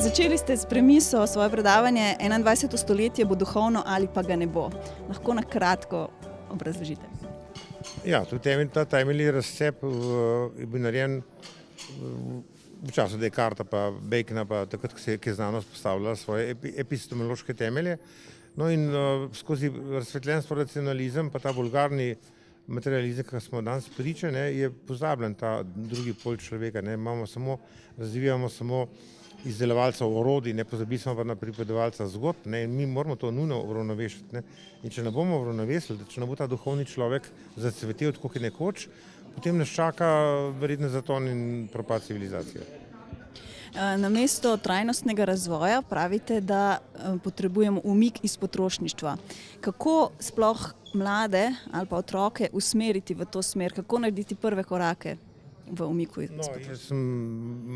Začeli ste s premiso svoje predavanje 21. stoletje bo duhovno ali pa ga ne bo. Lahko na kratko obrazložite. Ja, ta temeljni razcep je bil narejen v času Descartesa pa Bacona, pa takrat, ko je znanost postavljala svoje epistemološke temelje. No in skozi razsvetljenstvo, racionalizem, pa ta vulgarni materializem, ki smo danes priča, je pozabljen ta drugi pol človeka. Razvijamo samo izdelovalca orodij, ne pozabili smo pa na pripovedovalca zgodb, in mi moramo to nujno uravnovešiti. In če ne bomo uravnovesili, če ne bo ta duhovni človek zacvetel tako, kot je nekoč, potem nas čaka verjetno zaton in propad civilizacije. Namesto trajnostnega razvoja pravite, da potrebujemo umik iz potrošništva. Kako sploh mlade ali pa otroke usmeriti v to smer, kako narediti prve korake v umiku iz potrošništva? Jaz sem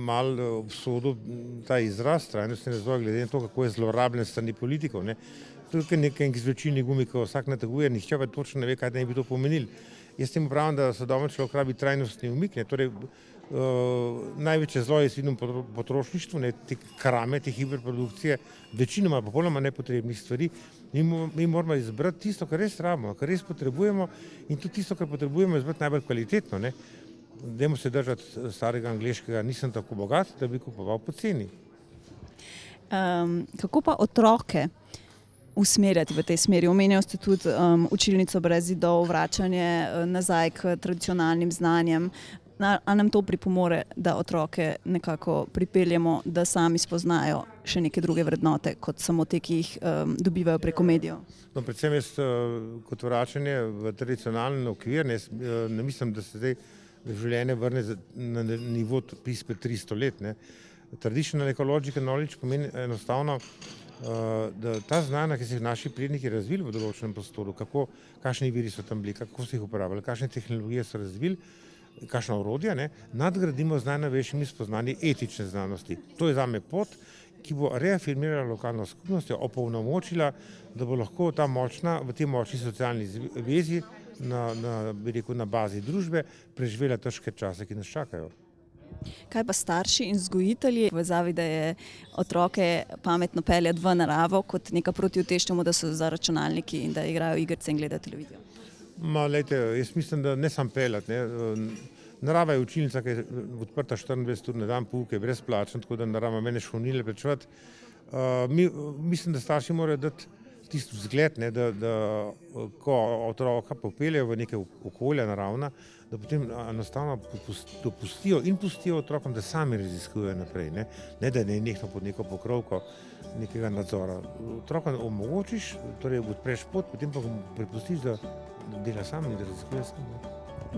malo obsodil ta izraz trajnostni razvoj, glede na to, kako je zlorabljen s strani politikov. To je nekaj izvlečilnih gumikov, vsak nateguje, nihče pa točno ne ve, kaj naj bi to pomenili. Jaz tem pravim, da sodobni človek rabi trajnostni umik. Največje zlo je vidno potrošništvo, te krame, te hiperprodukcije, večinoma popolnoma nepotrebnih stvari. Mi moramo izbrati tisto, kar res rabimo, kar res potrebujemo, in tudi tisto, kar potrebujemo, izbrati najbolj kvalitetno. Dajmo se držati starega angleškega, nisem tako bogat, da bi kupoval poceni. Kako pa otroke usmerjati v tej smeri? Omenjali ste tudi učilnico brez zidov, vračanje nazaj k tradicionalnim znanjem. A nam to pripomore, da otroke nekako pripeljemo, da sami spoznajo še neke druge vrednote, kot samo te, ki jih dobivajo preko medijev? Predvsem jaz kot vračanje v tradicionalen okvir, ne mislim, da se zdaj življenje vrne na nivo izpred 300 let. Traditional ecological knowledge pomeni enostavno, da ta znanja, ki so jih naši predniki razvili v določenem prostoru, kakšni viri so tam bili, kako so jih uporabljali, kakšne tehnologije so razvili, kakšna orodja, nadgradimo z najnovejšimi spoznanji etične znanosti. To je zame pot, ki bo reafirmirala lokalno skupnost, opolnomočila, da bo lahko v tej močni socialni vezi na bazi družbe preživela težke čase, ki nas čakajo. Kaj pa starši in vzgojitelji v povezavi, da je otroke pametno peljati v naravo, kot neka protiutež temu, da so za računalniki in da igrajo igrice in gledajo televizijo? Jaz mislim, da ne samo peljati. Narava je učilnica, ki je odprta 24 ur na dan, pouk je brezplačen, tako da narava mene šolnile plačevati. Mislim, da starši morajo dati tisti vzgled, da ko otroka popeljejo v neke okolja naravna, da potem enostavno dopustijo in pustijo otrokom, da sami raziskujejo naprej, ne da ne nekno pod neko pokrovko nekega nadzora. Otrokom omogočiš, torej odpreš pot, potem pa prepustiš, da dela sam in da raziskuje sam.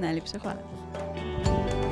Najlepša hvala.